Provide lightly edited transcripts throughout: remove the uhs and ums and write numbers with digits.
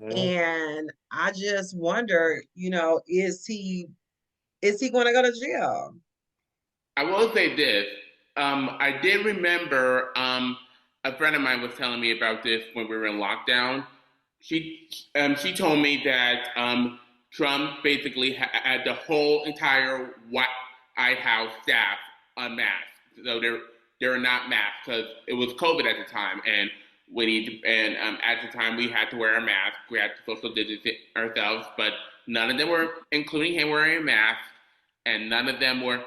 And I just wonder, is he going to go to jail? I will say this. I did remember a friend of mine was telling me about this when we were in lockdown. She told me that Trump basically had the whole entire White House staff unmasked. So they were not masked because it was COVID at the time, and at the time we had to wear a mask. We had to social distance ourselves, but none of them were, including him, wearing a mask, and none of them were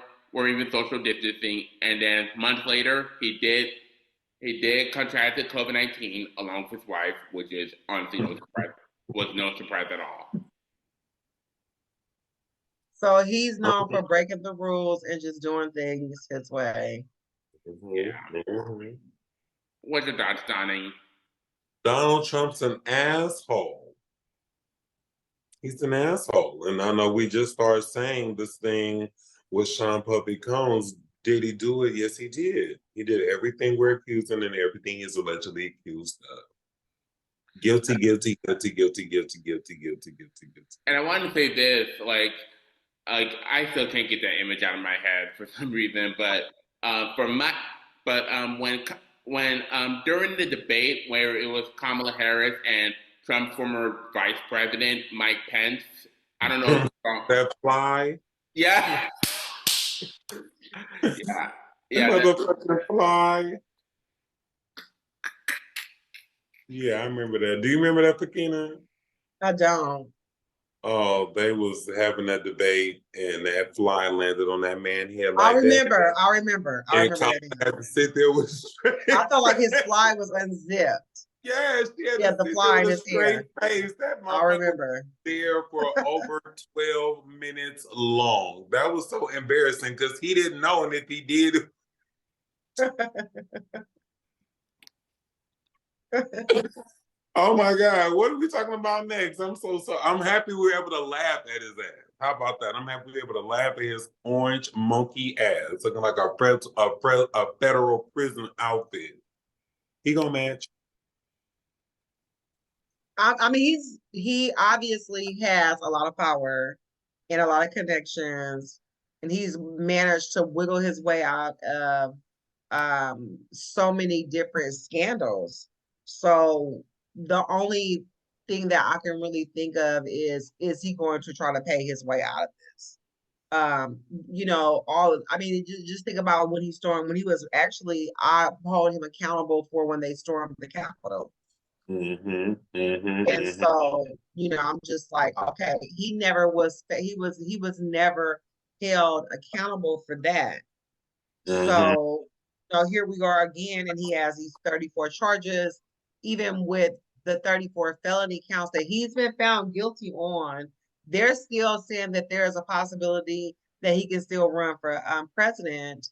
even social distancing. And then months later, he did contract COVID-19 along with his wife, which is honestly no surprise at all. So he's known for breaking the rules and just doing things his way. Yeah. What's your thoughts, Donnie? Donald Trump's an asshole. He's an asshole. And I know we just started saying this thing with Sean Puppy Combs. Did he do it? Yes, he did. He did everything we're accusing and everything he's allegedly accused of. Guilty, guilty, guilty, guilty, guilty, guilty, guilty, guilty, guilty. And I wanted to say this, like I still can't get that image out of my head for some reason, but when during the debate where it was Kamala Harris and Trump's former vice president Mike Pence, I don't know that fly. Yeah. Yeah. Motherfucking fly. Yeah, I remember that. Do you remember that, Pakina? I don't. Oh, they was having that debate, and that fly landed on that man's head. I remember that. Had to sit there with. I felt like his fly was unzipped. Yes, the fly in his ear. Face. That I remember. There for over 12 minutes long. That was so embarrassing because he didn't know, and if he did. Oh my God, what are we talking about next? I'm so sorry. I'm happy we were able to laugh at his ass. How about that? I'm happy we were able to laugh at his orange monkey ass, looking like a federal prison outfit. He gonna match. I mean, he obviously has a lot of power and a lot of connections, and he's managed to wiggle his way out of so many different scandals. So the only thing that I can really think of is he going to try to pay his way out of this? Just think about when he was actually, I hold him accountable for when they stormed the Capitol. And so, I'm just like, okay, he was never held accountable for that. So, here we are again, and he has these 34 charges, even with the 34 felony counts that he's been found guilty on. They're still saying that there is a possibility that he can still run for president.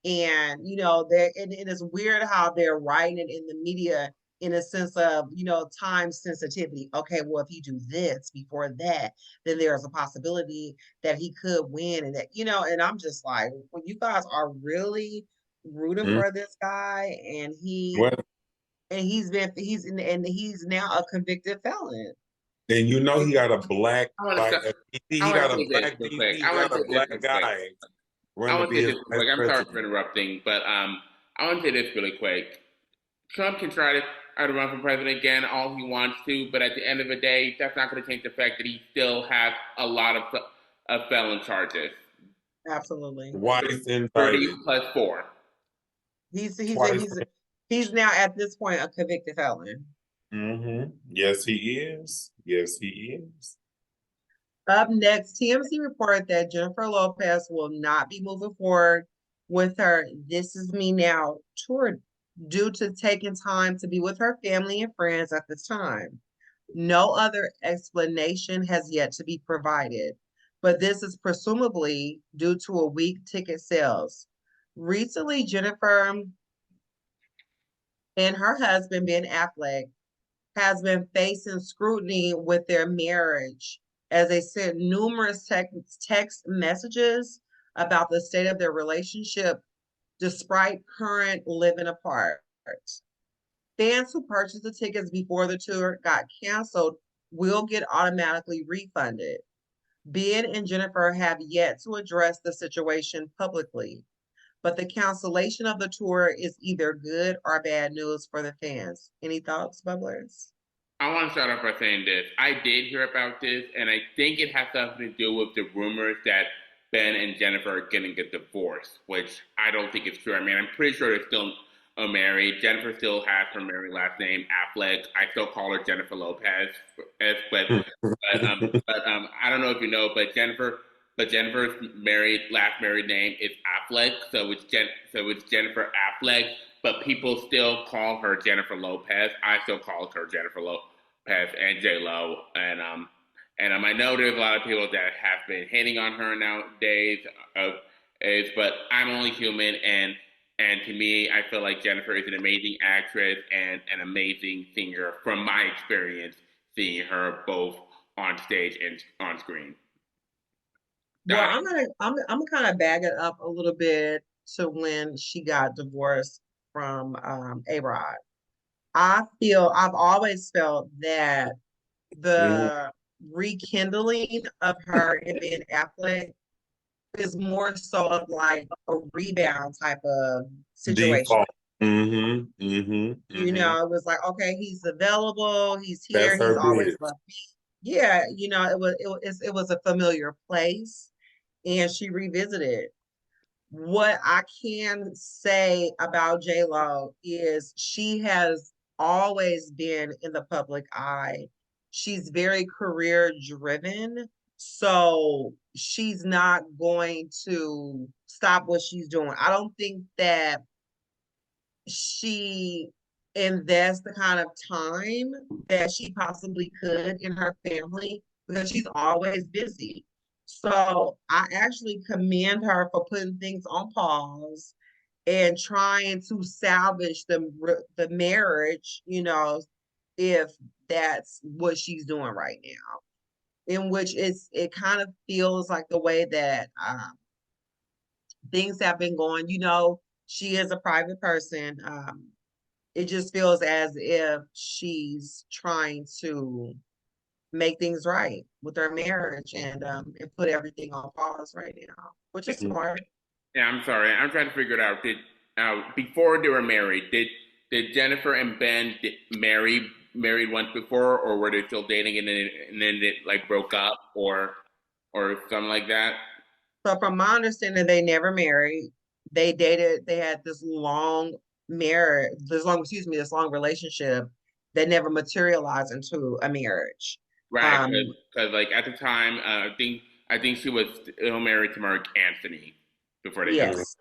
And, it is weird how they're writing it in the media in a sense of, time sensitivity. Okay, well, if you do this before that, then there's a possibility that he could win. And that, and I'm just like, when you guys are really rooting for this guy, and he's now a convicted felon. And he got a black guy. I'm sorry for interrupting, but I want to say this really quick. Trump can try to run for president again all he wants to, but at the end of the day, that's not going to change the fact that he still has a lot of felon charges. Absolutely. Why is 30 plus 4. He's now at this point a convicted felon. Yes, he is. Yes, he is. Up next, TMZ reported that Jennifer Lopez will not be moving forward with her This Is Me Now tour due to taking time to be with her family and friends at this time. No other explanation has yet to be provided, but this is presumably due to a weak ticket sales. Recently, Jennifer and her husband, Ben Affleck, has been facing scrutiny with their marriage as they sent numerous text messages about the state of their relationship despite current living apart. Fans who purchased the tickets before the tour got canceled will get automatically refunded. Ben and Jennifer have yet to address the situation publicly, but the cancellation of the tour is either good or bad news for the fans. Any thoughts, Bubblers? I want to start off by saying this. I did hear about this, and I think it has something to do with the rumors that Ben and Jennifer are getting a divorce, which I don't think is true. I mean, I'm pretty sure they're still married. Jennifer still has her married last name, Affleck. I still call her Jennifer Lopez, but I don't know if you know, but Jennifer's last married name is Affleck, so it's Jennifer Affleck. But people still call her Jennifer Lopez. I still call her Jennifer Lopez and J Lo, and I know there's a lot of people that have been hating on her nowadays, but I'm only human, and to me, I feel like Jennifer is an amazing actress and an amazing singer from my experience seeing her both on stage and on screen. Well, I'm gonna kind of bag it up a little bit to when she got divorced from A-Rod. I've always felt that the rekindling of her and Ben Affleck is more so of like a rebound type of situation. Default. You know, it was like, okay, he's available, he's here, That's he's her always bitch. loved me. Yeah, you know, it was a familiar place, and she revisited. What I can say about J Lo is she has always been in the public eye. She's very career driven, so she's not going to stop what she's doing. I don't think that she invests the kind of time that she possibly could in her family because she's always busy. So I actually commend her for putting things on pause and trying to salvage the marriage, you know, if that's what she's doing right now. In which it kind of feels like the way that things have been going. You know, she is a private person. It just feels as if she's trying to make things right with her marriage and put everything on pause right now, which is smart. Yeah, I'm sorry. I'm trying to figure it out. Before they were married, did Jennifer and Ben married once before, or were they still dating and then it like broke up or something like that? So from my understanding, they never married. They dated, they had this long marriage, this long relationship that never materialized into a marriage. Right, Um, because like at the time, I think she was still married to Mark Anthony before they got. yes.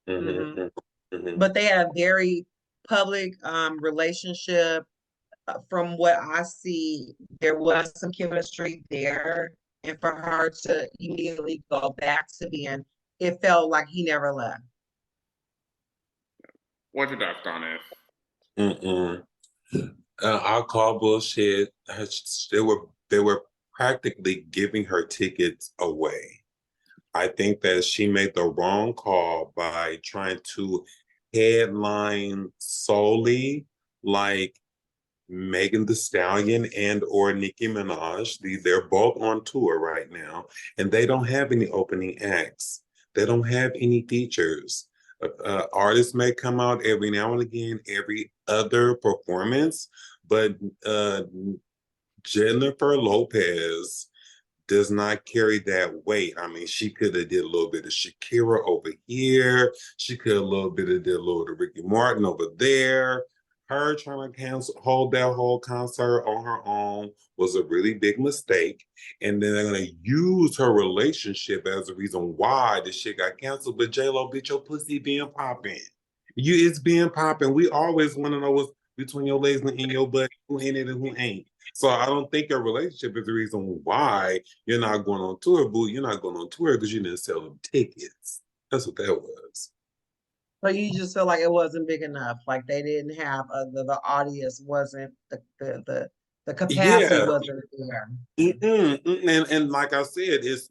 hmm But they had a very public relationship. From what I see, there was some chemistry there. And for her to immediately go back to being, it felt like he never left. What's your thoughts on it? I'll call bullshit. They were practically giving her tickets away. I think that she made the wrong call by trying to headline solely like Megan Thee Stallion and or Nicki Minaj. They're both on tour right now, and they don't have any opening acts. They don't have any features. Artists may come out every now and again, every other performance, but Jennifer Lopez does not carry that weight. I mean, she could have did a little bit of Shakira over here. She could have did a little of Ricky Martin over there. Her trying to hold that whole concert on her own was a really big mistake. And then they're gonna use her relationship as a reason why this shit got canceled. But J-Lo, bitch, your pussy being popping. It's being popping. We always want to know what's between your legs and in your butt, who in it and who ain't. So I don't think your relationship is the reason why you're not going on tour, boo. You're not going on tour because you didn't sell them tickets. That's what that was. But you just feel like it wasn't big enough. Like they didn't have the audience wasn't the capacity Yeah. wasn't there. And like I said, it's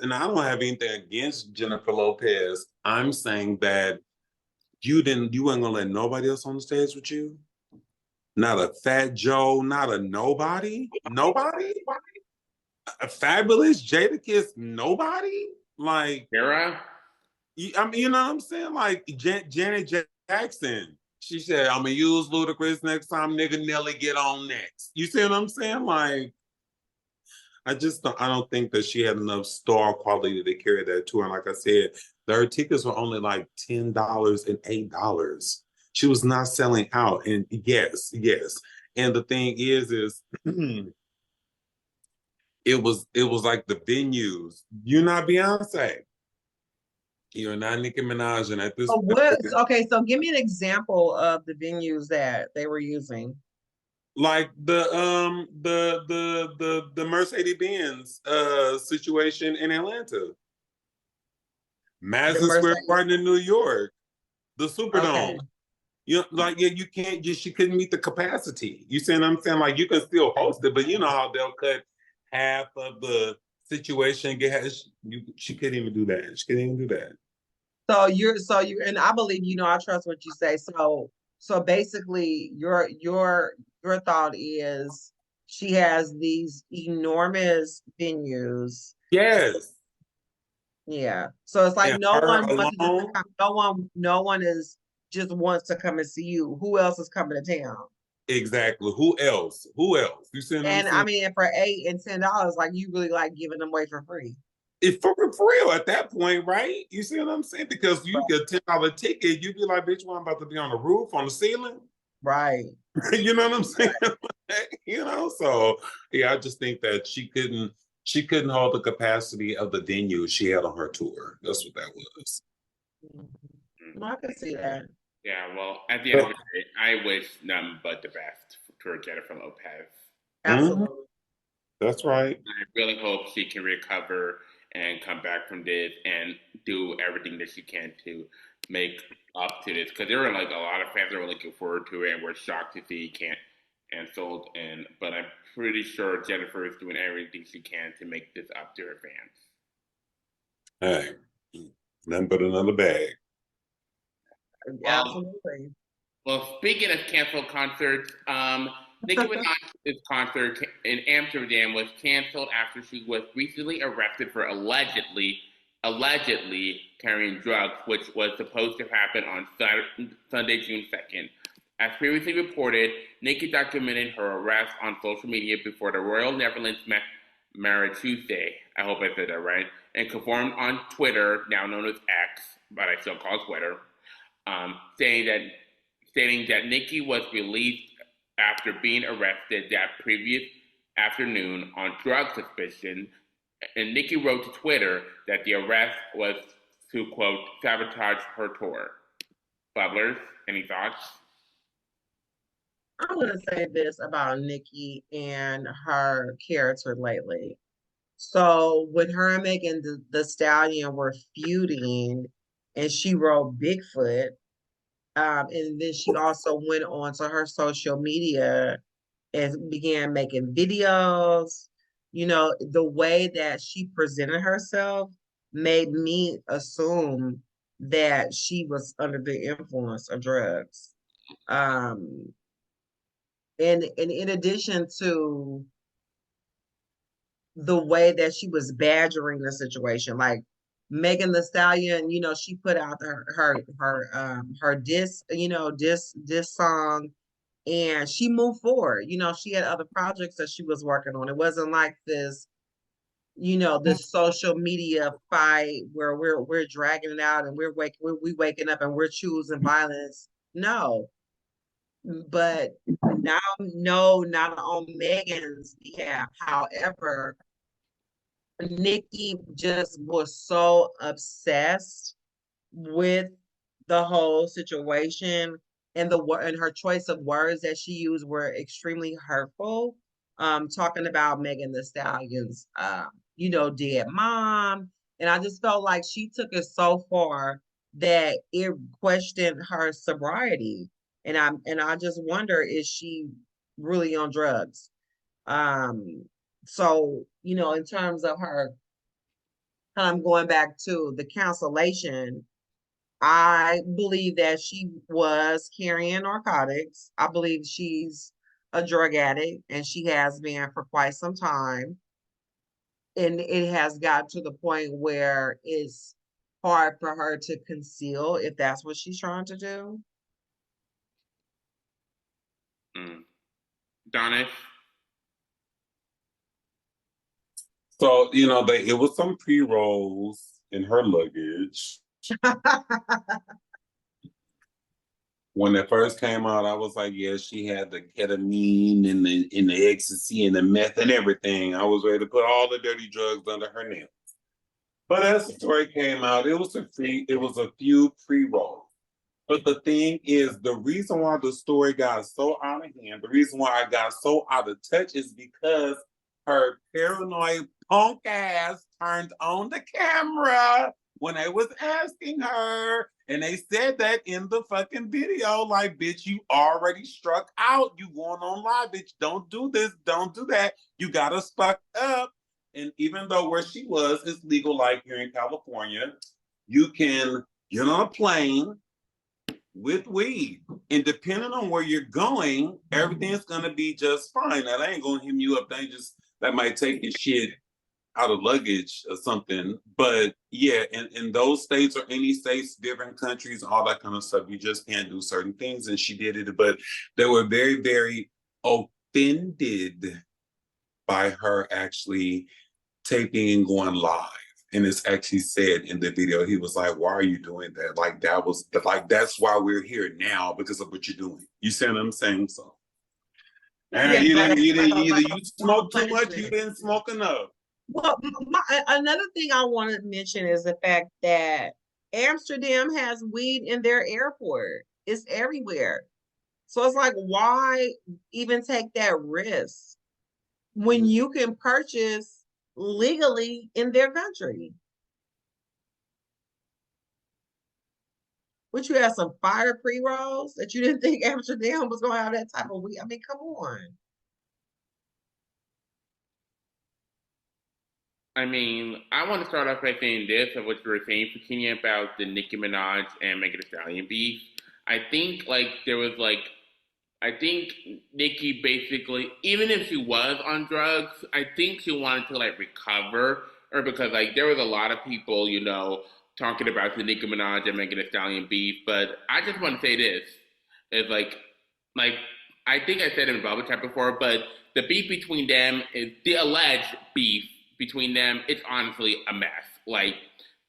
and I don't have anything against Jennifer Lopez. I'm saying that you weren't gonna let nobody else on the stage with you. Not a Fat Joe, not a nobody. Nobody? A Fabulous Jadakiss, nobody? Like, Sarah? I mean, you know what I'm saying? Like Janet Jackson. She said, I'm gonna use Ludacris next time, nigga Nelly get on next. You see what I'm saying? Like, I don't think that she had enough star quality to carry that tour. And like I said, their tickets were only like $10 and $8. She was not selling out. And yes. And the thing is it was like the venues. You're not Beyonce. You're not Nicki Minaj. And at this Okay, so give me an example of the venues that they were using. like the Mercedes Benz situation in Atlanta, The Madison Square Mercedes. Garden in New York, the Superdome. Okay. You know, like you can't just she couldn't meet the capacity. You see what I'm saying? Like you can still host it, but you know how they'll cut half of the situation. She couldn't even do that. She couldn't even do that. And I believe, I trust what you say. So basically your thought is she has these enormous venues. Yes. Yeah. So it's like And her alone, no one is just wants to come and see you. Who else is coming to town? exactly. Who else? Who else? You see what I'm And I saying? mean, for $8 and $10, like you really like giving them away for free. If for real at that point, right? You see what I'm saying? Because you get $10 ticket, you'd be like, bitch, I'm about to be on the roof, on the ceiling. Right. You know what I'm saying? You know, so yeah, I just think that she couldn't hold the capacity of the venue she had on her tour. That's what that was. Well, I can see that. Yeah, well, at the end of the day, I wish none but the best for Jennifer Lopez. Mhm. Absolutely. That's right. I really hope she can recover and come back from this and do everything that she can to make up to this. Because there were like a lot of fans that were looking forward to it and were shocked to see canceled. But I'm pretty sure Jennifer is doing everything she can to make this up to her fans. Hey, nothing but another bag. Well, Absolutely. Well, speaking of canceled concerts, Nicki Minaj's concert in Amsterdam was canceled after she was recently arrested for allegedly carrying drugs, which was supposed to happen on Sunday, June 2nd. As previously reported, Nicki documented her arrest on social media before the Royal Netherlands Marechaussee, I hope I said that right, and confirmed on Twitter, now known as X, but I still call it Twitter, um, saying that stating that Nicki was released after being arrested that previous afternoon on drug suspicion. And Nicki wrote to Twitter that the arrest was to, quote, sabotage her tour. Bubblers, any thoughts? I'm going to say this about Nicki and her character lately. So when her and Megan the Stallion were feuding, and she wrote Bigfoot, and then she also went on to her social media and began making videos. The way that she presented herself made me assume that she was under the influence of drugs. Um, and in addition to the way that she was badgering the situation, like Megan the Stallion, she put out her diss song, and she moved forward. She had other projects that she was working on. It wasn't like this social media fight where we're dragging it out and we waking up and we're choosing violence. No, but now, no, not on Megan's behalf. However, Nicki just was so obsessed with the whole situation, and her choice of words that she used were extremely hurtful. Talking about Megan the Stallion's dead mom. And I just felt like she took it so far that it questioned her sobriety. And I just wonder, is she really on drugs? So, in terms of her going back to the cancellation, I believe that she was carrying narcotics. I believe she's a drug addict, and she has been for quite some time. And it has got to the point where it's hard for her to conceal if that's what she's trying to do. Donis? So, you know, it was some pre-rolls in her luggage. When it first came out, I was like, yeah, she had the ketamine and the ecstasy and the meth and everything. I was ready to put all the dirty drugs under her nails. But as the story came out, it was a few pre-rolls. But the thing is, the reason why the story got so out of hand, the reason why I got so out of touch is because her paranoid punk ass turned on the camera when they was asking her. And they said that in the fucking video, like, bitch, you already struck out. You going on live, bitch. Don't do this. Don't do that. You gotta suck up. And even though where she was is legal, like here in California, you can get on a plane with weed. And depending on where you're going, everything's gonna be just fine. Now, they ain't gonna hit you up. That might take your shit out of luggage or something. But yeah, in those states or any states, different countries, all that kind of stuff, you just can't do certain things. And she did it, but they were very, very offended by her actually taping and going live. And it's actually said in the video, he was like, why are you doing that? Like, that's why we're here now, because of what you're doing. You see what I'm saying? So, and Yeah, either you smoke too much, you didn't smoke enough. Well, another thing I want to mention is the fact that Amsterdam has weed in their airport. It's everywhere. So it's like, why even take that risk when you can purchase legally in their country? Would you have some fire pre-rolls that you didn't think Amsterdam was going to have that type of weed? I mean, come on. I mean, I want to start off by saying this of what you were saying, Virginia, about the Nicki Minaj and Megan Thee Stallion beef. I think I think Nicki basically, even if she was on drugs, I think she wanted to like recover, or because like there was a lot of people, you know, talking about the Nicki Minaj and Megan Thee Stallion beef. But I just want to say this is like I think I said it in Bubble Chat before, but the beef between them is the alleged beef between them. It's honestly a mess. Like,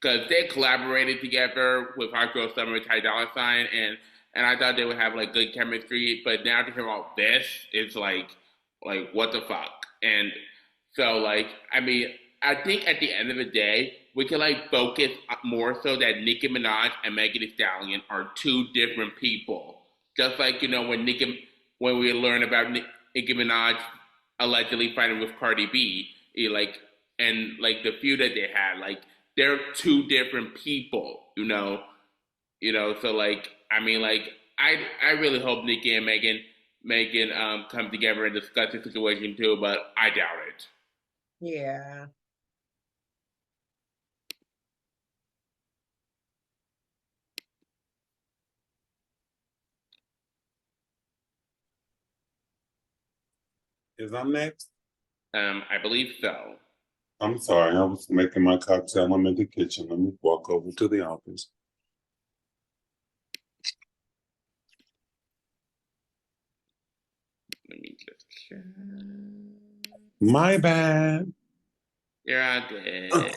because they collaborated together with Hot Girl Summer, Ty Dolla $ign, and I thought they would have like good chemistry. But now to hear all this, it's like what the fuck? And so like, I mean, I think at the end of the day, we can like focus more so that Nicki Minaj and Megan Thee Stallion are two different people. Just like, you know, when we learn about Nicki Minaj allegedly fighting with Cardi B, and like the feud that they had, like they're two different people, so like, I mean, like I really hope Nicki and Megan come together and discuss the situation too, but I doubt it. Yeah. Is I'm next? I believe so. I'm sorry, I was making my cocktail. I'm in the kitchen. Let me walk over to the office. Let me just check. My bad. You're all good.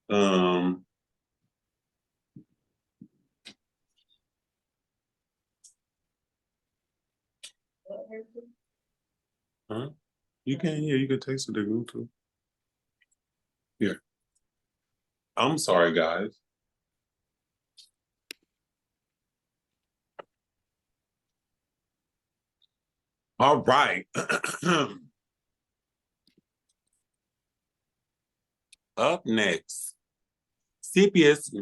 Um, huh? You can taste it again too. Here. I'm sorry, guys. All right. Up next, CBS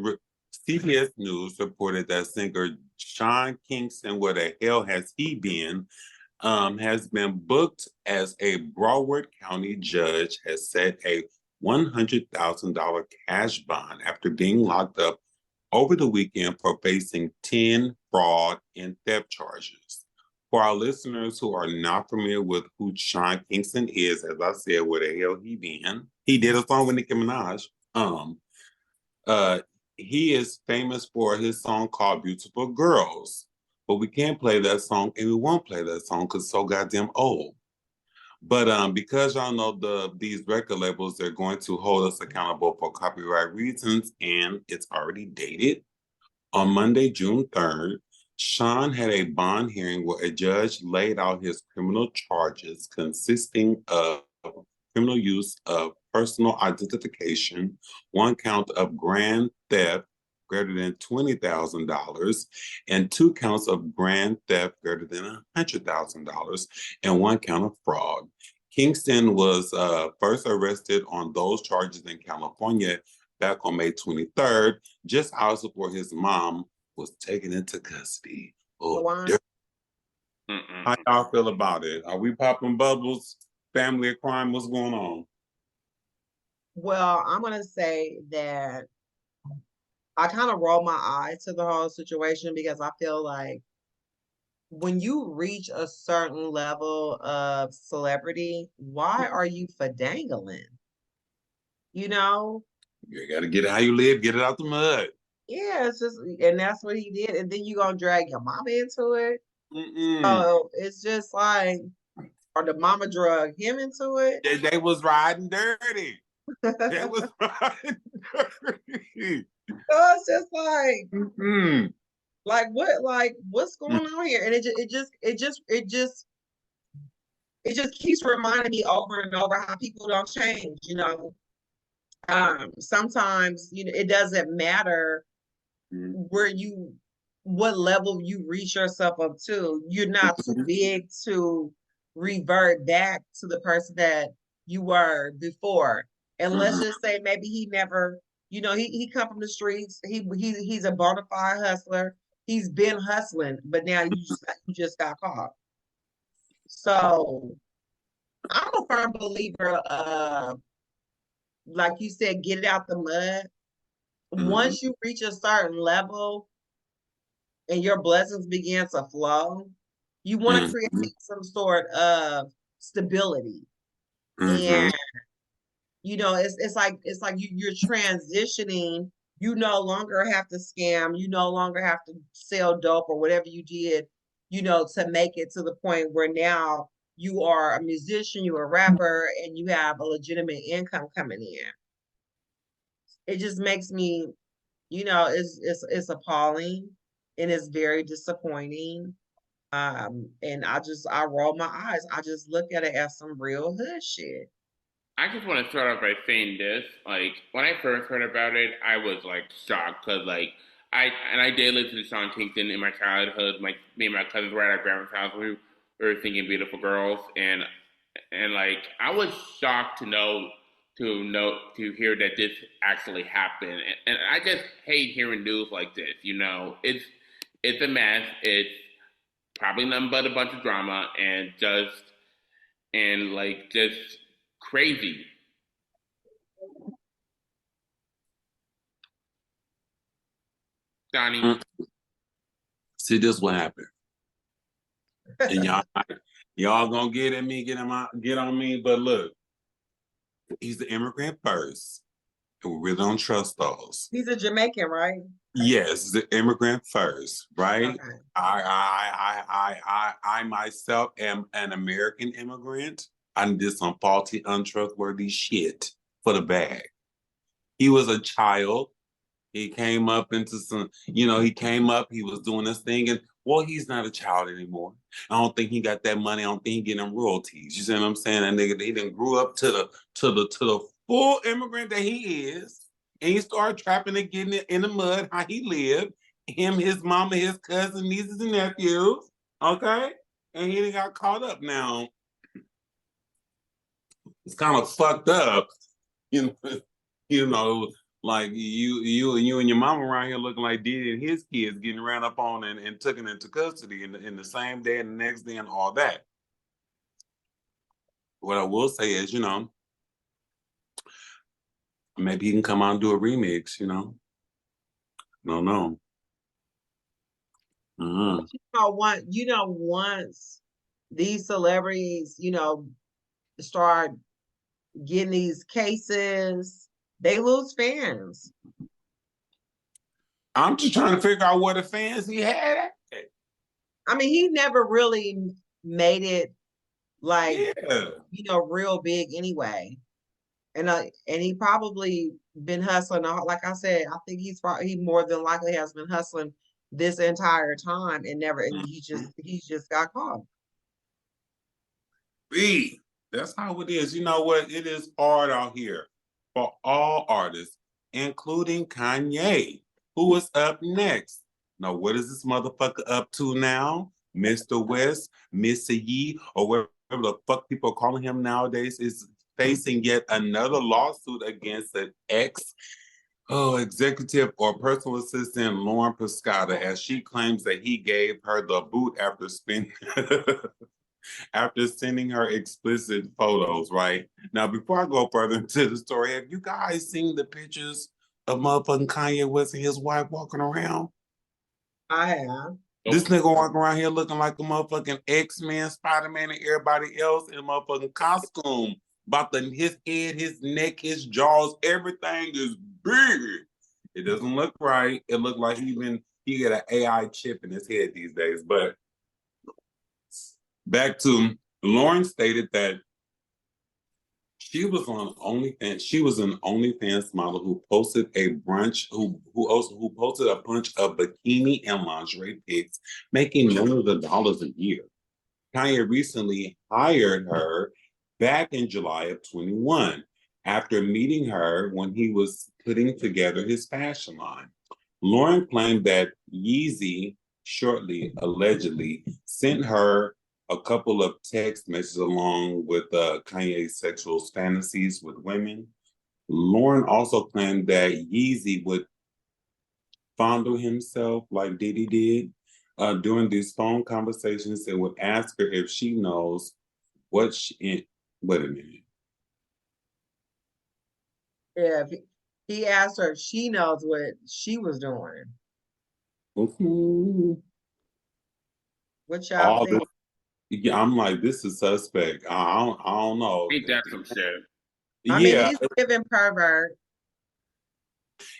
News reported that singer Sean Kingston, where the hell has he been, has been booked as a Broward County judge, has set a $100,000 cash bond after being locked up over the weekend for facing 10 fraud and theft charges. For our listeners who are not familiar with who Sean Kingston is, as I said, where the hell he been? He did a song with Nicki Minaj. Uh, he is famous for his song called Beautiful Girls. But we can't play that song and we won't play that song because it's so goddamn old. But because y'all know these record labels, they're going to hold us accountable for copyright reasons, and it's already dated. On Monday, June 3rd, Sean had a bond hearing where a judge laid out his criminal charges consisting of criminal use of personal identification, one count of grand theft greater than $20,000, and two counts of grand theft greater than $100,000, and one count of fraud. Kingston was first arrested on those charges in California back on May 23rd, just hours before his mom was taken into custody. Oh, how y'all feel about it? Are we popping bubbles? Family of crime, what's going on? Well, I'm gonna say that I kind of roll my eyes to the whole situation because I feel like when you reach a certain level of celebrity, why are you dangling? You know? You gotta get it how you live, get it out the mud. Yeah, it's just, and that's what he did. And then you gonna drag your mama into it. Mm-mm. So it's just like, or the mama drug him into it. They was riding dirty. They was riding dirty. So it's just like, Mm-mm. what's going on here? And it just keeps reminding me over and over how people don't change, you know. Sometimes, you know, it doesn't matter where what level you reach yourself up to. You're not too big to revert back to the person that you were before. And let's just say maybe he never, you know, he come from the streets. He's a bona fide hustler. He's been hustling, but now you just got caught. So I'm a firm believer of, like you said, get it out the mud. Once you reach a certain level and your blessings begin to flow, you want to create some sort of stability. And you know, it's like you're transitioning. You no longer have to scam, you no longer have to sell dope or whatever you did, you know, to make it to the point where now you are a musician, you're a rapper, and you have a legitimate income coming in. It just makes me, you know, it's appalling and it's very disappointing. And I roll my eyes. I just look at it as some real hood shit. I just want to start off by saying this. Like, when I first heard about it, I was like shocked because, like, I did listen to Sean Kingston in my childhood. Like, me and my cousins were at our grandma's house. We were singing "Beautiful Girls," and like, I was shocked to hear that this actually happened. And I just hate hearing news like this. You know, it's a mess. It's probably nothing but a bunch of drama and like just crazy. Donnie. See, this what happened. And y'all gonna get at me, get on me. But look, he's the immigrant first. And we really don't trust those. He's a Jamaican, right? Yes, the immigrant first, right? Okay. I myself am an American immigrant. I did some faulty, untrustworthy shit for the bag. He was a child. He came up into some, you know, he was doing this thing, and well, he's not a child anymore. I don't think he got that money. I don't think he getting royalties. You see what I'm saying? That nigga, he didn't grew up to the full immigrant that he is. And he started trapping and getting it in the mud, how he lived. Him, his mama, his cousin, nieces, and nephews. Okay? And he got caught up now. It's kind of fucked up. You know, like you and your mama around here looking like Diddy and his kids getting ran up on and taken into custody in the same day and the next day and all that. What I will say is, you know, maybe he can come out and do a remix, you know. No, no. But once these celebrities, start getting these cases, they lose fans. I'm just trying to figure out what the fans he had. I mean, he never really made it like, Yeah. real big anyway. And he probably been hustling. Like I said, I think he more than likely has been hustling this entire time and never. And he's just got caught. B. That's how it is. You know what? It is hard out here for all artists, including Kanye, who is up next. Now, what is this motherfucker up to now? Mr. West, Mr. Yee, or whatever the fuck people are calling him nowadays, is facing yet another lawsuit against an executive or personal assistant, Lauren Pescata, as she claims that he gave her the boot after spending after sending her explicit photos, right? Now, before I go further into the story, have you guys seen the pictures of motherfucking Kanye West and his wife walking around? I have. This nigga walking around here looking like a motherfucking X-Men, Spider-Man, and everybody else in a motherfucking costume. His head, his neck, his jaws, everything is big. It doesn't look right. It looked like he got an AI chip in his head these days. But back to Lauren stated that she was on OnlyFans. She was an OnlyFans model who posted a bunch who posted a bunch of bikini and lingerie pics, making millions of dollars a year. Kanye recently hired her back in July of 21 after meeting her when he was putting together his fashion line. Lauren claimed that Yeezy allegedly sent her a couple of text messages along with Kanye's sexual fantasies with women. Lauren also claimed that Yeezy would fondle himself like Diddy did during these phone conversations and would ask her if she knows what she. Wait a minute. Yeah, he asked her if she knows what she was doing. Mm-hmm. What y'all All think? this, yeah, I'm like, this is suspect. I don't know. Ain't that some shit? I mean, Yeah, he's living pervert.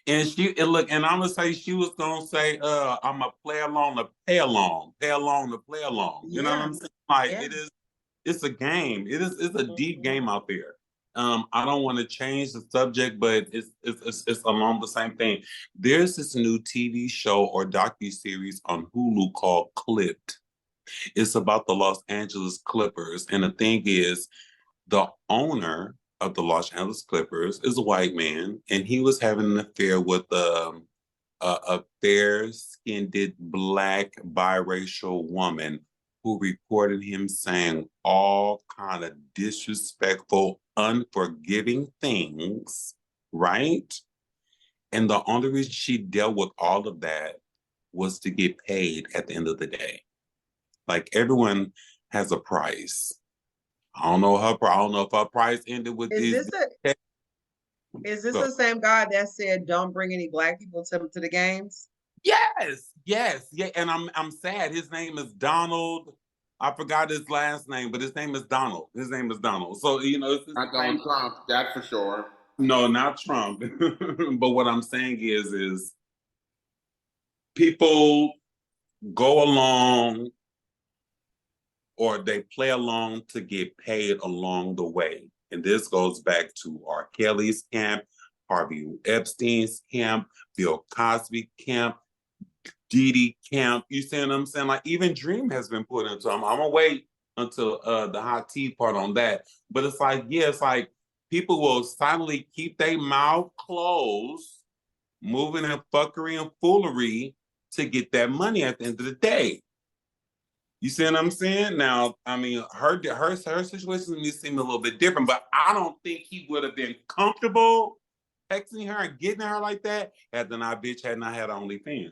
and I'm gonna say she was gonna say, I'm a play along to pay along, pay along to play along. You know what Yeah, I'm saying? Like yeah. it's a game. It's a deep game out there. I don't want to change the subject, but it's along the same thing. There's this new TV show or docu-series on Hulu called Clipped. It's about the Los Angeles Clippers, and the thing is, the owner of the Los Angeles Clippers is a white man, and he was having an affair with a fair-skinned black biracial woman who reported him saying all kind of disrespectful, unforgiving things, right? And the only reason she dealt with all of that was to get paid at the end of the day. Like everyone has a price. I don't know if her price ended with Is this. this the same guy that said don't bring any black people to the games? Yes, yeah. And I'm sad. His name is Donald. I forgot his last name, but his name is Donald. His name is Donald. So it's Not Donald Trump, that's for sure. no, not Trump. But what I'm saying is people go along or they play along to get paid along the way. And this goes back to R. Kelly's camp, Harvey Epstein's camp, Bill Cosby camp, Diddy camp. You see what I'm saying? Like even Dream has been put into them. I'm gonna wait until the hot tea part on that. But it's like, yeah, it's like people will silently keep their mouth closed, moving in fuckery and foolery to get that money at the end of the day. You see what I'm saying? Now, I mean, her situation may seem a little bit different, but I don't think he would have been comfortable texting her and getting her like that had the not bitch had not had OnlyFans.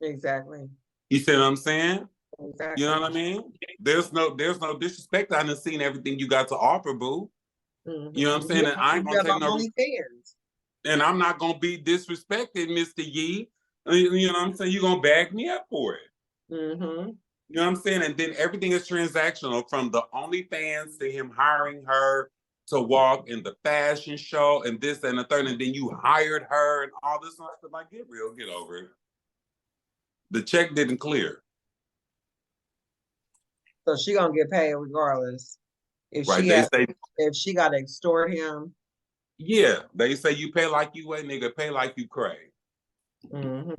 Exactly. You see what I'm saying? Exactly. You know what I mean? There's no disrespect. I done seen everything you got to offer, boo. Mm-hmm. You know what I'm saying? And I ain't gonna take no. OnlyFans. And I'm not gonna be disrespected, Mr. Yee. You know what I'm saying? You're gonna bag me up for it. Mm-hmm. You know what I'm saying? And then everything is transactional, from the OnlyFans to him hiring her to walk in the fashion show and this and the third, and then you hired her and all this stuff. Like, get real, get over it. The check didn't clear. So she gonna get paid regardless. If Right? she They has, say, if she gotta extort him. yeah, they say you pay like you a nigga, pay like you cray. Mm-hmm.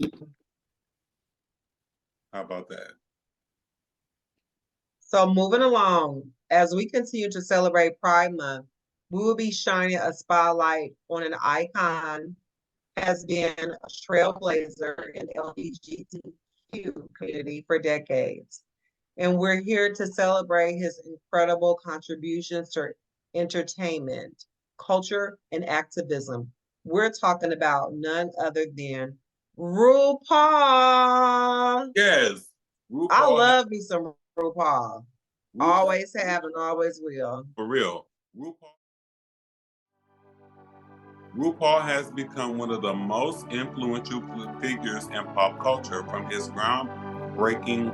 How about that? So moving along, as we continue to celebrate Pride Month, we will be shining a spotlight on an icon, has been a trailblazer in LGBTQ community for decades. And we're here to celebrate his incredible contributions to entertainment, culture, and activism. We're talking about none other than RuPaul. Yes. I RuPaul, love me some RuPaul. Always have and always will. for real. RuPaul has become one of the most influential figures in pop culture, from his groundbreaking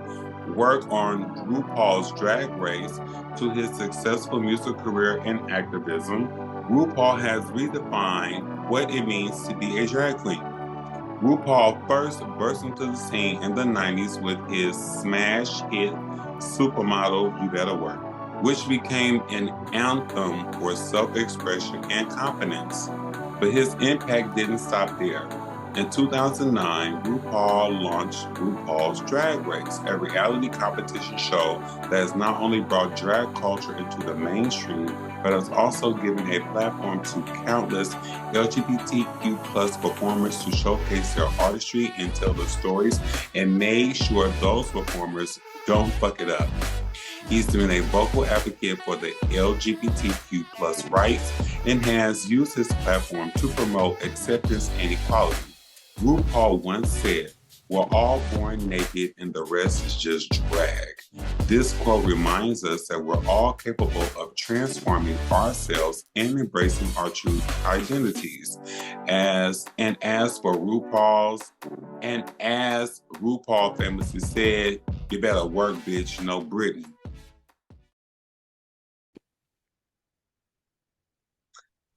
work on RuPaul's Drag Race to his successful music career and activism. RuPaul has redefined what it means to be a drag queen. RuPaul first burst into the scene in the 90s with his smash hit Supermodel You Better Work, which became an anthem for self-expression and confidence. But his impact didn't stop there. In 2009, RuPaul launched RuPaul's Drag Race, a reality competition show that has not only brought drag culture into the mainstream, but has also given a platform to countless LGBTQ plus performers to showcase their artistry and tell their stories, and made sure those performers don't fuck it up. He's been a vocal advocate for the LGBTQ plus rights and has used his platform to promote acceptance and equality. RuPaul once said, "We're all born naked and the rest is just drag." This quote reminds us that we're all capable of transforming ourselves and embracing our true identities. As for RuPaul's, and as RuPaul famously said, "You better work, bitch, no Britney."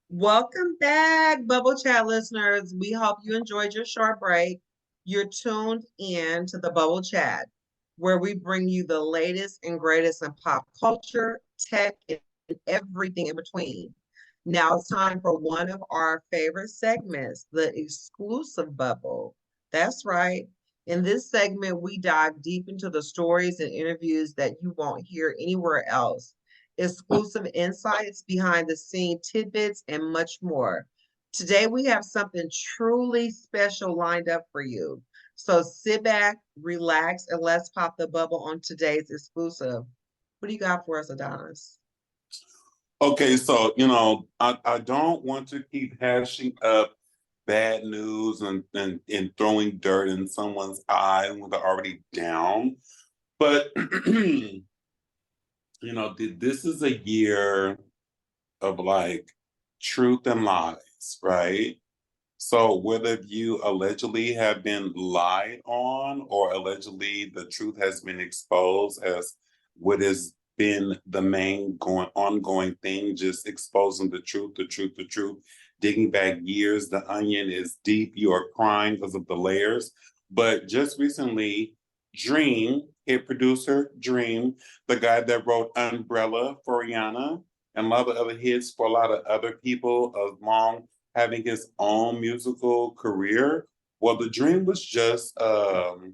Welcome back, Bubble Chat listeners. We hope you enjoyed your short break. You're tuned in to the Bubble Chat, where we bring you the latest and greatest in pop culture, tech, and everything in between. Now it's time for one of our favorite segments, the exclusive bubble. That's right. In this segment, we dive deep into the stories and interviews that you won't hear anywhere else, exclusive insights, behind the scene tidbits, and much more. Today, we have something truly special lined up for you. So sit back, relax, and let's pop the bubble on today's exclusive. What do you got for us, Adonis? Okay, so I don't want to keep hashing up bad news and throwing dirt in someone's eye when they're already down. But this is a year of like truth and lies, right? So whether you allegedly have been lied on or allegedly the truth has been exposed as what has been the main ongoing thing, just exposing the truth, digging back years, the onion is deep, you are crying because of the layers. But just recently, Dream, hit producer Dream, the guy that wrote Umbrella for Rihanna and a lot of other hits for a lot of other people along having his own musical career. Well, the dream was just that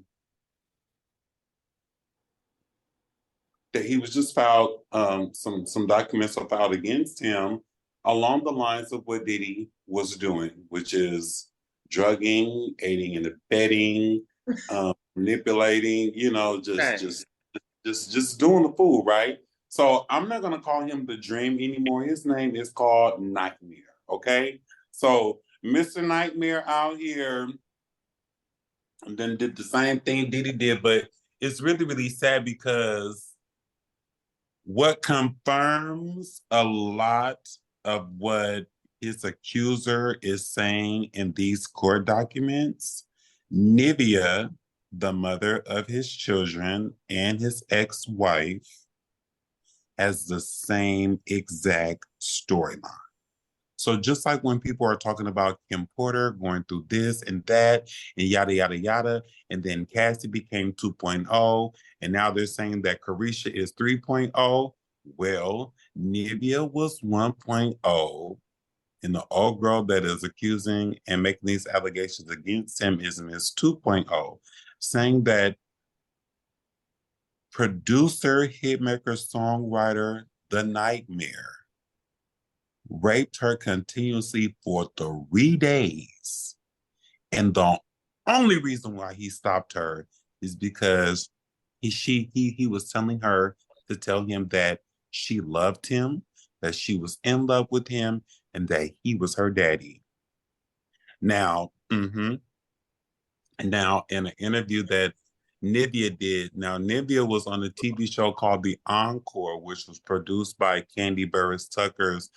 he was just filed some documents were filed against him along the lines of what Diddy was doing, which is drugging, aiding and abetting, manipulating, just doing the fool, right? So I'm not gonna call him the Dream anymore. His name is called Nightmare. Okay, so Mr. Nightmare out here then did the same thing Diddy did, but it's really, really sad because what confirms a lot of what his accuser is saying in these court documents, Nivea, the mother of his children and his ex-wife, has the same exact storyline. So just like when people are talking about Kim Porter going through this and that and yada, yada, yada, and then Cassie became 2.0, and now they're saying that Carisha is 3.0. Well, Nivea was 1.0, and the old girl that is accusing and making these allegations against him is Miss 2.0, saying that producer, hitmaker, songwriter, The Nightmare raped her continuously for 3 days. And the only reason why he stopped her is because he was telling her to tell him that she loved him, that she was in love with him, and that he was her daddy. Now, now in an interview that Nivea did, now Nivea was on a TV show called The Encore, which was produced by Candy Burris Tucker's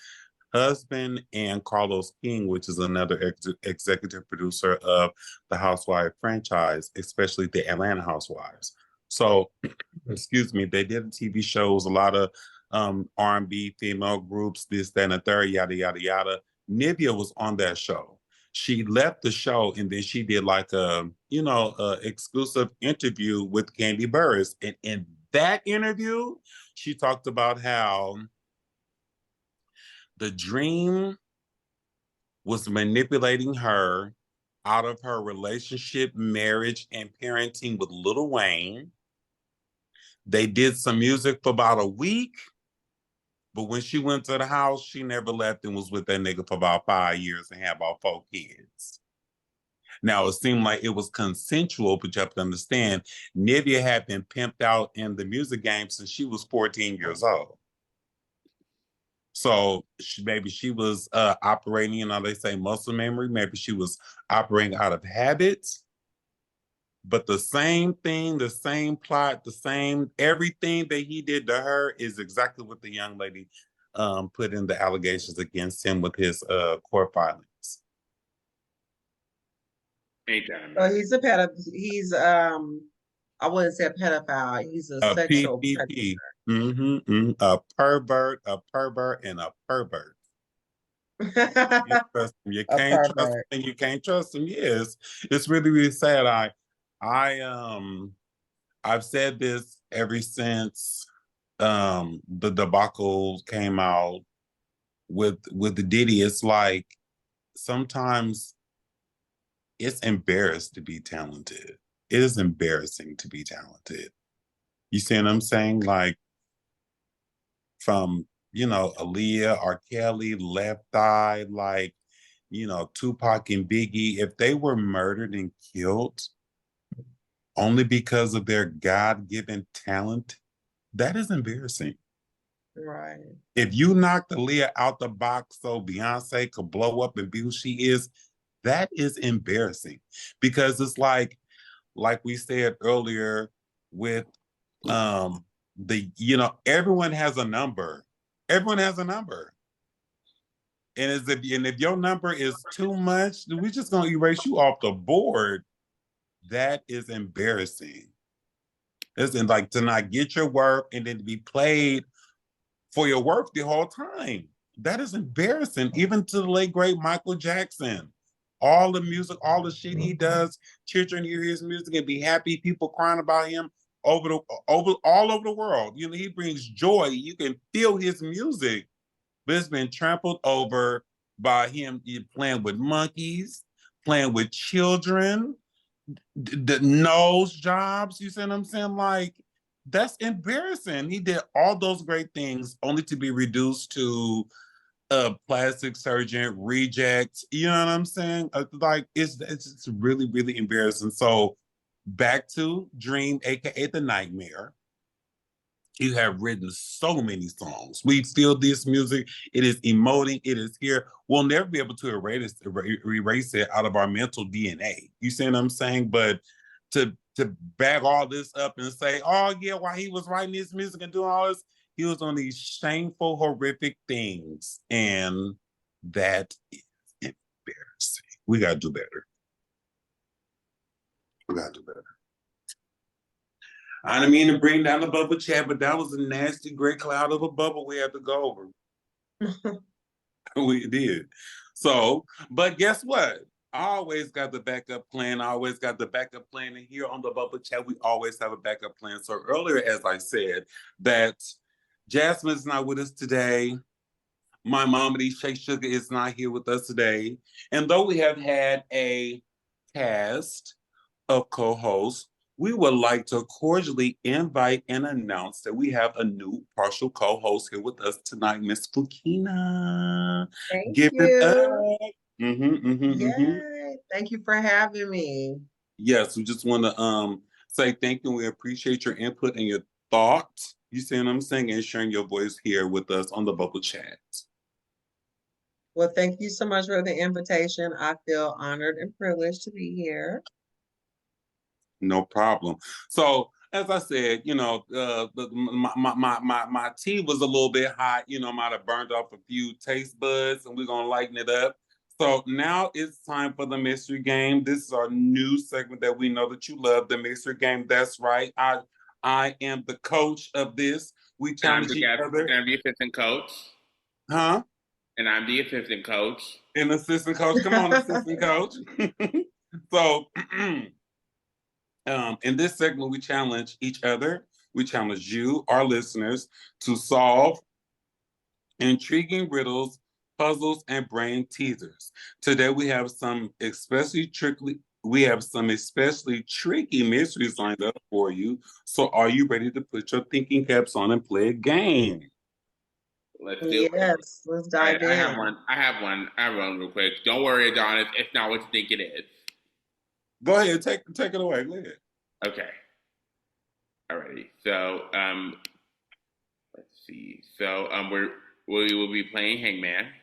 husband and Carlos King, which is another executive producer of the Housewife franchise, especially the Atlanta Housewives. So, excuse me, they did TV shows, a lot of R&B female groups, this, that, and the third, yada, yada, yada. Nivea was on that show. She left the show and then she did like a, exclusive interview with Candy Burris. And in that interview, she talked about how the Dream was manipulating her out of her relationship, marriage, and parenting with Lil Wayne. They did some music for about a week, but when she went to the house, she never left and was with that nigga for about 5 years and had about 4 kids. Now, it seemed like it was consensual, but you have to understand, Nivea had been pimped out in the music game since she was 14 years old. So maybe she was operating, they say muscle memory. Maybe she was operating out of habit. But the same thing, the same plot, the same everything that he did to her is exactly what the young lady put in the allegations against him with his court filings. Ain't that So amazing? he's a pedophile. He's I wouldn't say a pedophile. He's a sexual PPP. predator. A pervert, and a pervert. You A can't trust pervert. him. You can't trust him. Yes, it's really, really sad. I've said this ever since the debacle came out with the Diddy. It's like sometimes it's embarrassed to be talented. It is embarrassing to be talented. You see what I'm saying? Like from Aaliyah, R. Kelly, Left Eye, like Tupac and Biggie, if they were murdered and killed only because of their God-given talent, that is embarrassing. Right. If you knocked Aaliyah out the box so Beyonce could blow up and be who she is, that is embarrassing. Because it's like we said earlier with everyone has a number. Everyone has a number. And if your number is too much, we're just gonna erase you off the board. That is embarrassing. Listen, like to not get your work and then to be played for your work the whole time. That is embarrassing, even to the late great Michael Jackson. All the music, all the shit he does, children hear his music and be happy, people crying about him all over the world. He brings joy. You can feel his music, but it's been trampled over by him playing with monkeys, playing with children, the nose jobs. You see what I'm saying? Like, that's embarrassing. He did all those great things only to be reduced to a plastic surgeon reject. You know what I'm saying? Like, it's really, really embarrassing. So back to Dream, aka The Nightmare. You have written so many songs. We feel this music. It is emoting. It is here. We'll never be able to erase it out of our mental DNA. You see what I'm saying? But to bag all this up and say, oh yeah, while he was writing this music and doing all this, he was on these shameful, horrific things. And That is embarrassing. We gotta do better. We gotta do better. I didn't mean to bring down the bubble chat, but that was a nasty gray cloud of a bubble we had to go over. We did. So, but guess what? I always got the backup plan. I always got the backup plan. And here on the bubble chat, we always have a backup plan. So earlier, as I said, that Jasmine's not with us today. My mommy, Shay Sugar, is not here with us today. And though we have had a cast of co-hosts, we would like to cordially invite and announce that we have a new partial co-host here with us tonight, Miss Fukina. Thank Give it you. up. Mm-hmm. Yay. Thank you for having me. Yes, we just want to say thank you. We appreciate your input and your thoughts. You see what I'm saying? And sharing your voice here with us on the bubble chat. Well, thank you so much for the invitation. I feel honored and privileged to be here. No problem. So as I said, you know, my tea was a little bit hot. You know, might have burned off a few taste buds, and we're gonna lighten it up. So now it's time for the mystery game. This is our new segment that we know that you love, the mystery game. That's right. I am the coach of this. We challenge each other. And I'm the assistant coach. Huh? And I'm the assistant coach. An assistant coach. Come on, assistant coach. So in this segment, we challenge each other. We challenge you, our listeners, to solve intriguing riddles, puzzles, and brain teasers. Today, we have some especially tricky mysteries lined up for you. So, are you ready to put your thinking caps on and play a game? Let's do it. Yes, let's dive in. I have one real quick. Don't worry, Adonis. It's not what you think it is. Go ahead, take it away. Go ahead. Okay. Alrighty. So, let's see. So, we will be playing Hangman.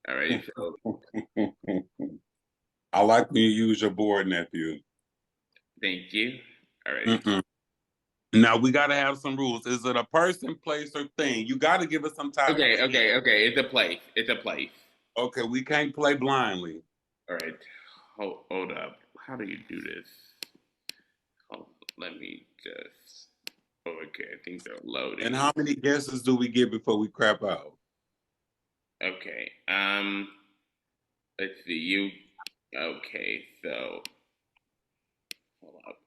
Alrighty. So, I like when you use your board, nephew. thank you. Alrighty. Now we got to have some rules. Is it a person, place, or thing? You got to give us some time. Okay. It's a place. Okay, we can't play blindly. All right. Hold up. How do you do this? Let me just. Okay, I think they're loading. And how many guesses do we get before we crap out? Okay. Let's see. Okay. So. Hold up.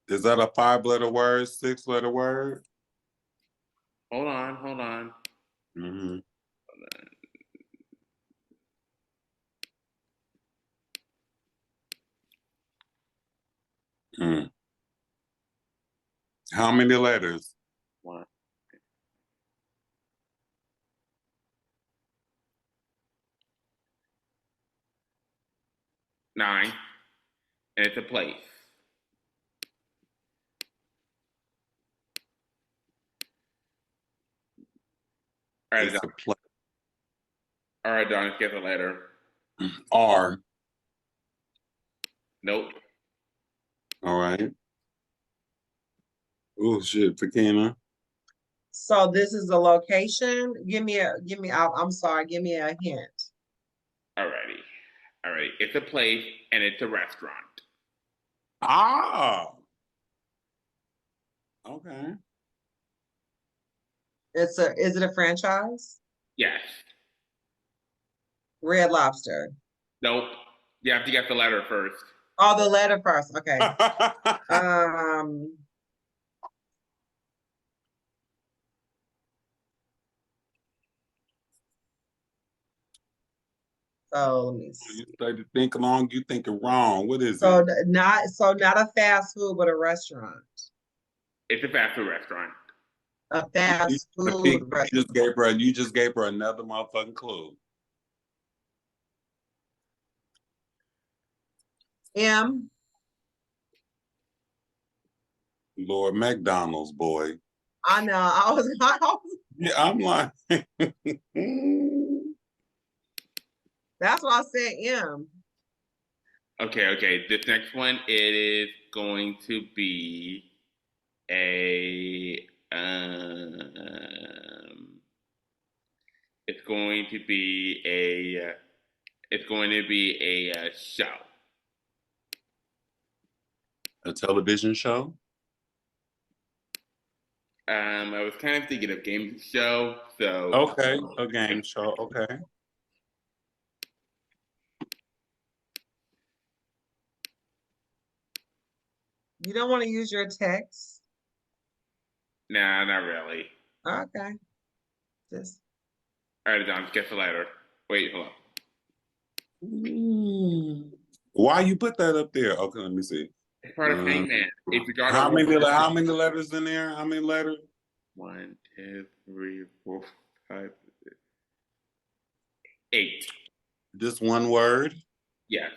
Is that a 5-letter word, 6-letter word? Hold on. Mm-hmm. How many letters? 1. 9. And it's a place. All right, Adonis, guess a letter. R. Nope. All right. Oh shit, Fakina. So this is a location. I'm sorry, give me a hint. Alrighty. It's a place and it's a restaurant. Ah. Okay. Is it a franchise? Yes. Red Lobster. Nope. You have to get the letter first. Oh, the letter first. Okay. So let me see. You start to think along, you thinking wrong. What is So it? not a fast food, but a restaurant. It's a fast food restaurant. A fast food restaurant. You just gave her another motherfucking clue. M. Lord McDonald's, boy. I know. I was Yeah, I'm like that's why I said M. Okay. This next one, it is going to be a it's going to be a show. A television show? I was kind of thinking of game show, so Okay, a game show. Okay. You don't want to use your text? nah, not really. Okay. Just All right, John, guess the letter. Wait, hold on. Why you put that up there? Okay, let me see. It's part of Uh, Hangman. If you got how it, many letters in there? How many letters? 1, 2, 3, 4, 5, 6, 8. Just one word? Yes.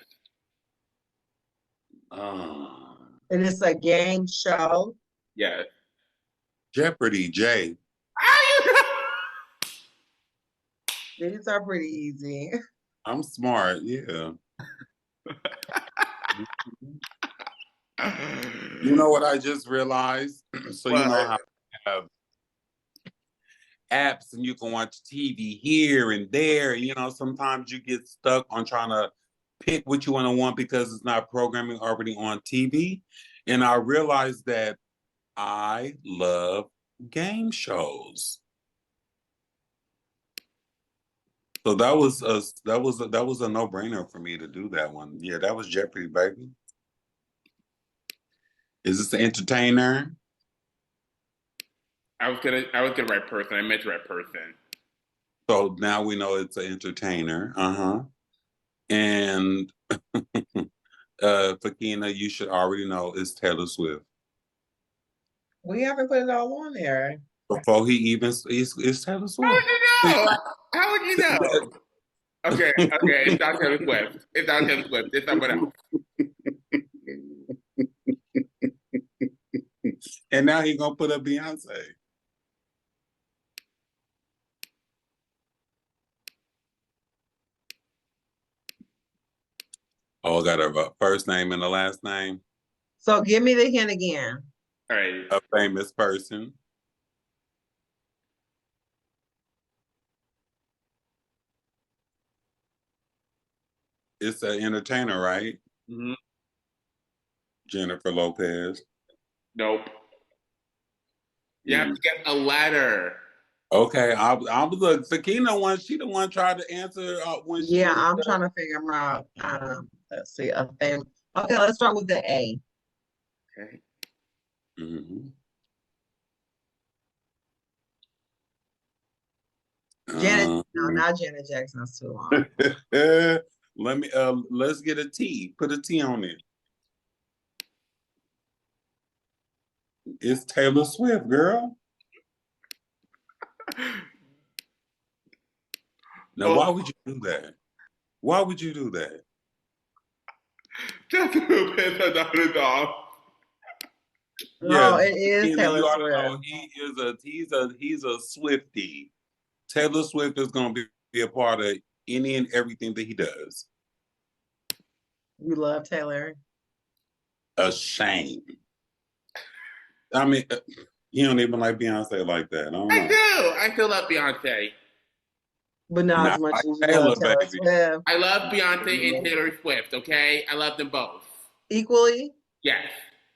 and it's a game show. Yes. Jeopardy, J. These are pretty easy. I'm smart, yeah. You know what I just realized? So you know how you have apps and you can watch TV here and there. You know, sometimes you get stuck on trying to pick what you want because it's not programming already on TV. And I realized that I love game shows. So that was a no-brainer for me to do that one. Yeah, that was Jeopardy, baby. Is this an entertainer? I was gonna write person. I meant to write person. So now we know it's an entertainer. Uh-huh. And Fakina, you should already know it's Taylor Swift. We haven't put it all on there. Before he even it's Taylor How would Swift. you know? How would you know? Okay. It's not Taylor Swift. It's not Taylor Swift. It's someone else. And now he's gonna put up Beyonce. Oh, I got a first name and a last name. So give me the hint again. All right. A famous person. It's an entertainer, right? Mm-hmm. Jennifer Lopez. Nope. You have to get a letter. Okay, I'll look. Sakina one, she the one tried to answer when she. Yeah, I'm trying to figure them out. Let's see, a thing. Okay, let's start with the A. Okay. Mhm. Janet, no, not Janet Jackson. That's too long. Let me let's get a T. Put a T on it. It's Taylor Swift, girl. Now, why would you do that? Why would you do that? Just a little bit of dog. No, Yeah, it is you Taylor ought to know Swift. he's a Swiftie. Taylor Swift is gonna be a part of any and everything that he does. You love Taylor. A shame. I mean, you don't even like Beyonce like that. I don't know. I do. I still love Beyonce. But not Not as much like as you Taylor, love Taylor baby. Swift. I love Beyonce and Taylor Swift. Okay, I love them both. Equally? Yes.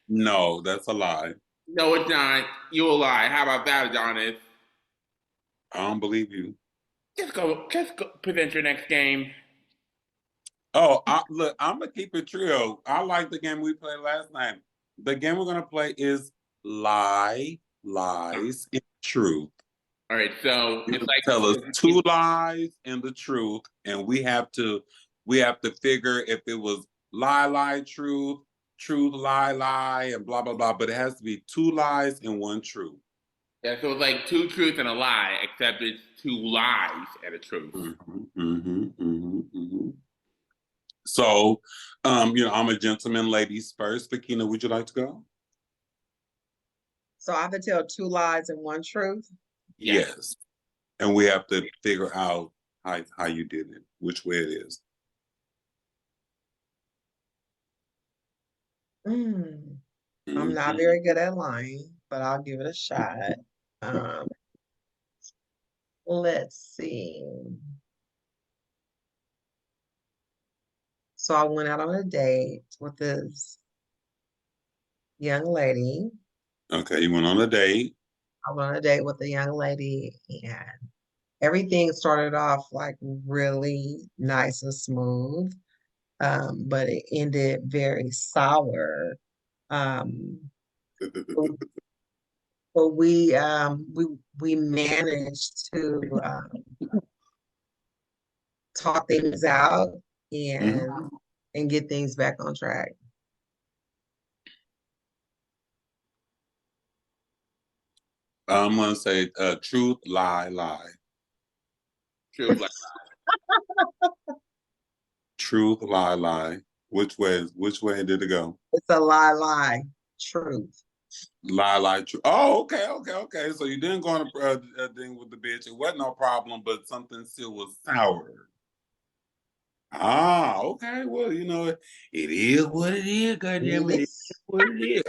No, that's a lie. No, it's not. You a lie. How about that, Adonis? I don't believe you. Just go. Present your next game. Oh, look, I'm gonna keep it trio. I like the game we played last night. The game we're gonna play is lie, lies, and truth. All right. So You it's like tell us two lies and the truth, and we have to figure if it was lie, truth, lie, and blah blah blah. But it has to be two lies and one truth. Yeah. So it's like two truths and a lie, except it's two lies and a truth. So, I'm a gentleman. Ladies first. Fakina, would you like to go? So I have to tell two lies and one truth? Yes. And we have to figure out how you did it, which way it is. I'm not Mhm. very good at lying, but I'll give it a shot. Um, let's see. So I went out on a date with this young lady. Okay, you went on a date. I went on a date with a young lady, and everything started off like really nice and smooth, but it ended very sour. Um, but we managed to talk things out and Mhm. get things back on track. I'm gonna say truth, lie, lie. Truth, like, Truth, lie, lie. Which way did it go? It's a lie, lie, truth. Lie, lie, truth. Oh, okay. So you didn't go on a thing with the bitch. It wasn't no problem, but something still was sour. Ah, okay. Well, it is what it is. Goddamn it, it is Yes. what it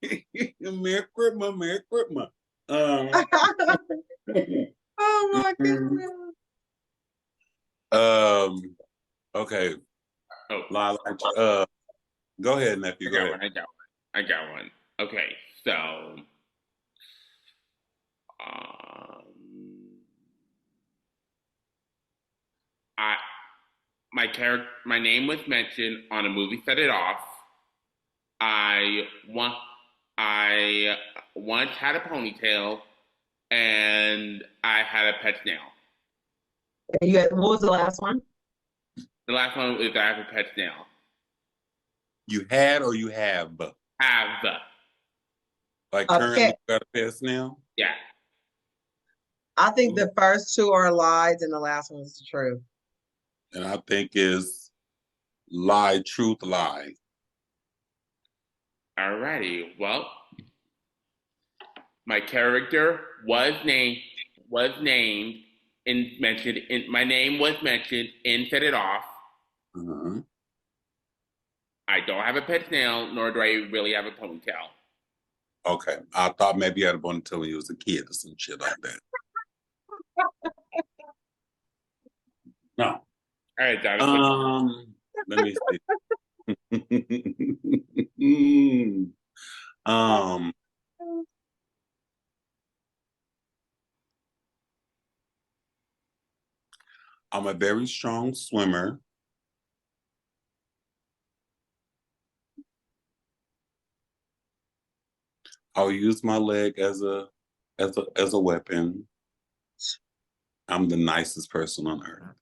is. Merry Christmas, Merry Christmas. Um, Oh my mm, goodness. um, okay. oh, Lie, lie, go ahead, nephew. I Go got ahead. one. I got one. Okay, so um, I my name was mentioned on a movie Set It Off. I want I once had a ponytail and I had a pet snail. What was the last one? The last one is I have a pet snail. You had or you have? Have Like A currently pet. you got a pet now? yeah. I think the first two are lies and the last one is the truth. And I think it's lie, truth, lie. Alrighty. Well, my character was named and mentioned in my name was mentioned in Set It Off. Uh-huh. I don't have a pet snail, nor do I really have a ponytail. Okay. I thought maybe you had a ponytail when you was a kid or some shit like that. No. All right, Jonathan. Let me see. um, I'm a very strong swimmer. I'll use my leg as a weapon. I'm the nicest person on earth.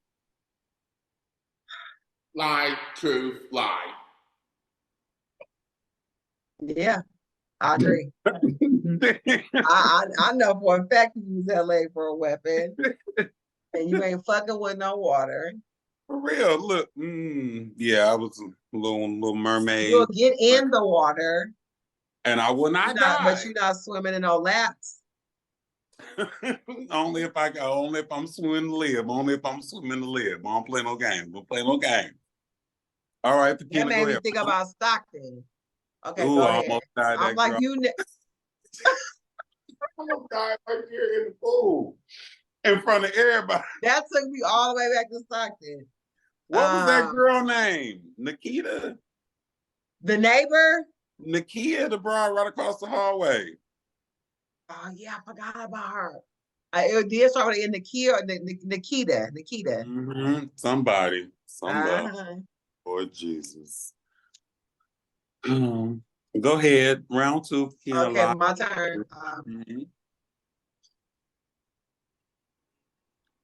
Lie, truth, lie. Yeah, I agree. I know for a fact you use that leg for a weapon, and you ain't fucking with no water. For real, look. Yeah, I was a little You'll mermaid, get in the water, and I will not but die. you're not swimming in no laps. Only if I'm swimming to live. Only if I'm swimming to live. I don't play no game. Don't play no game. All right, That Tequila, go made me ahead. think about Stockton. Okay, Ooh, go I ahead. almost died I'm that like girl. you. I almost died right here in the pool in front of everybody. That took me all the way back to Stockton. What was that girl name? Nikita? The neighbor. Nikia, the broad right across the hallway. Oh yeah, I forgot about her. It did start with Nikita. Nikita. Somebody. Uh-huh. Lord Jesus. Go ahead. Round two. Okay, Kiana. my turn.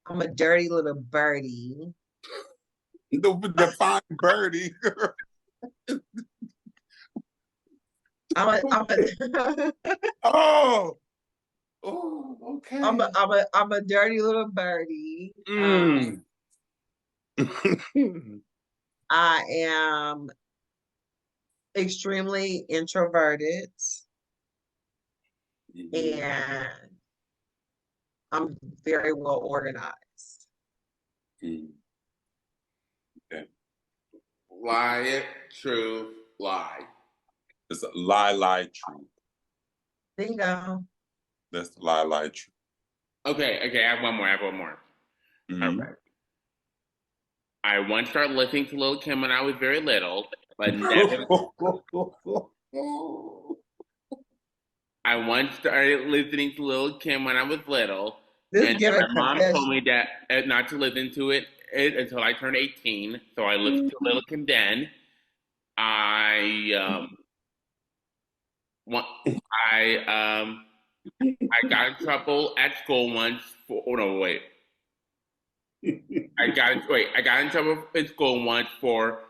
I'm a dirty little birdie. The fine birdie. I'm a Oh, I'm okay. a dirty little birdie. Mm. I am extremely introverted and I'm very well organized. Okay. Lie, truth, lie. It's a lie, truth. Bingo. That's the lie, truth. Okay, I have one more. All Mhm. right. I once started listening to Lil Kim when I was very little, but never. I once started listening to Lil Kim when I was little, This and give a my mom told me confession. that not to listen to it until I turned 18. So I listened to Lil Kim then. I wa- I got in trouble at school once for. Oh no, wait. I got in trouble in school once or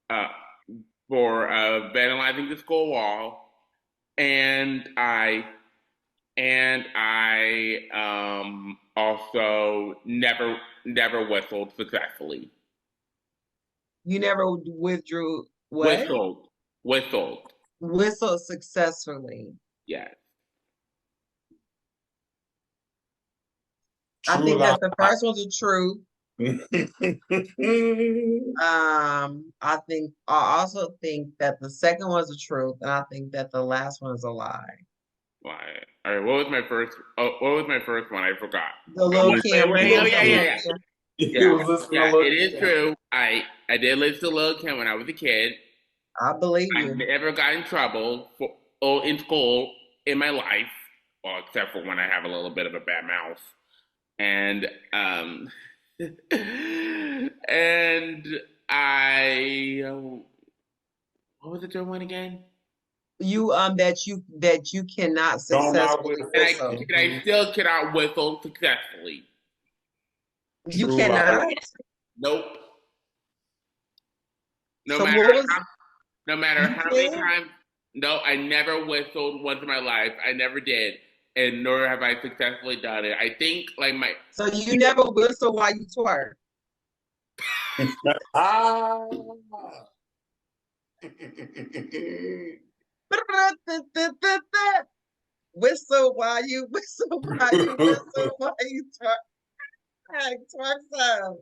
uh vandalizing the school wall, and I also never whistled successfully. You never withdrew what? Whistled. Whistled successfully. Yes. I True think lie. that the first one's a true. I also think that the second one's a truth, and I think that the last one is a lie. Why? All right. What was my first? Oh, what was my first one? I forgot. The Oh, Lil wait, Kim, wait. you Oh was yeah, gonna yeah, yeah. listen. You was listening to Yeah, Lil it is Kim. true. I did listen to Lil Kim when I was a kid. I believe I you. never got in trouble in school in my life, well, except for when I have a little bit of a bad mouth. And and I what was the third one again? You that you cannot Don't not successfully whistle. whistle. And I still cannot whistle successfully. You True lie. cannot. Nope. No So matter what was how, no matter you how many can? times. No, I never whistled once in my life. I never did, and nor have I successfully done it. I think like my So you never whistle while you twerk. Ah. Whistle while you whistle while you whistle while you twerk. Hey, twerk some.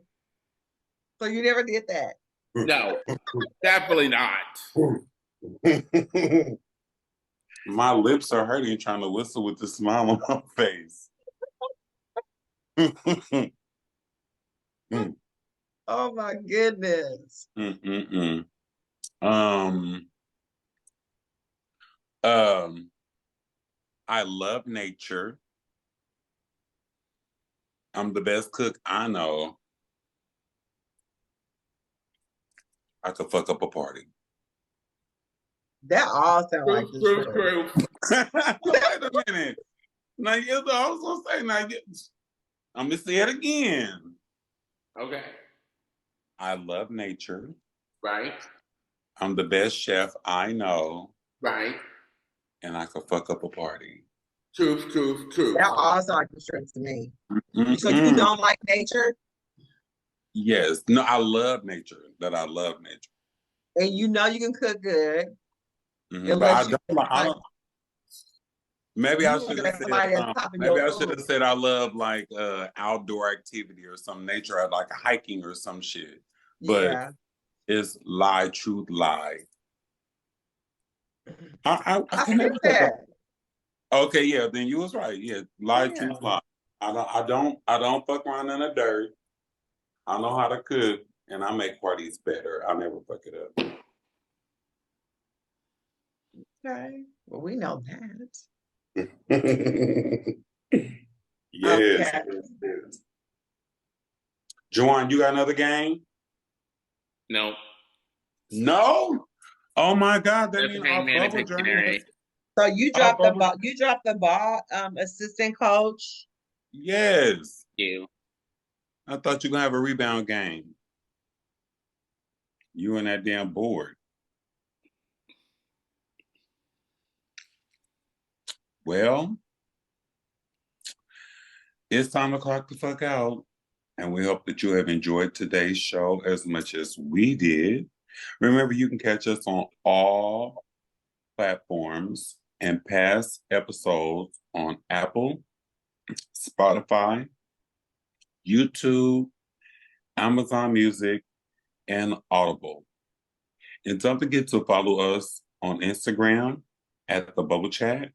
So you never did that. no, definitely not. My lips are hurting trying to whistle with the smile on my face. Oh my goodness. Mm-mm-mm. Um, um, I love nature. I'm the best cook I know. I could fuck up a party. That all sound like the truth. Wait a minute. Now, I was gonna say, I'm gonna say it again. Okay. I love nature. Right. I'm the best chef I know, Right. and I could fuck up a party. Truth. That all sound like the truth to me. So you Mm-mm. don't like nature, Yes. No, I love nature. That I love nature. and you know you can cook good, But I unless you don't. Maybe I you should have got said somebody that's topping maybe your I should food. have said I love like outdoor activity or some nature, like hiking or some shit. But Yeah. it's lie, truth, lie. I I can think never fuck up. that. Okay, yeah, then you was right. Yeah, lie, Yeah. truth, lie. I don't fuck around in the dirt. I know how to cook and I make parties better. I never fuck it up. Okay. Well, we know that. Yes, Okay. yes. Joanne, you got another game? No. No? Oh my God, that That's means the our Hangman and bubble Pictionary. journey. So you Our dropped the bubble. ball. You dropped the ball, assistant coach. Yes. You. I thought you were gonna have a rebound game. You and that damn board. Well, it's time to clock the fuck out. And we hope that you have enjoyed today's show as much as we did. Remember, you can catch us on all platforms and past episodes on Apple, Spotify, YouTube, Amazon Music, and Audible. And don't forget to follow us on Instagram at The Bubble Chat.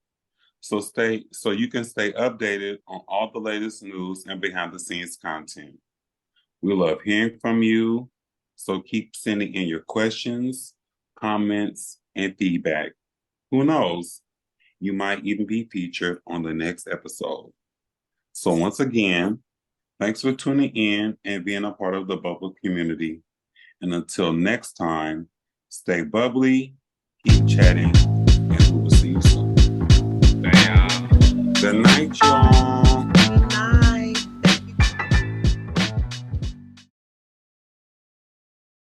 So you can stay updated on all the latest news and behind the scenes content. We love hearing from you. So keep sending in your questions, comments, and feedback. Who knows? You might even be featured on the next episode. So once again, thanks for tuning in and being a part of the Bubble community. And until next time, stay bubbly, keep chatting, and we will see you soon. Damn. Good night, y'all.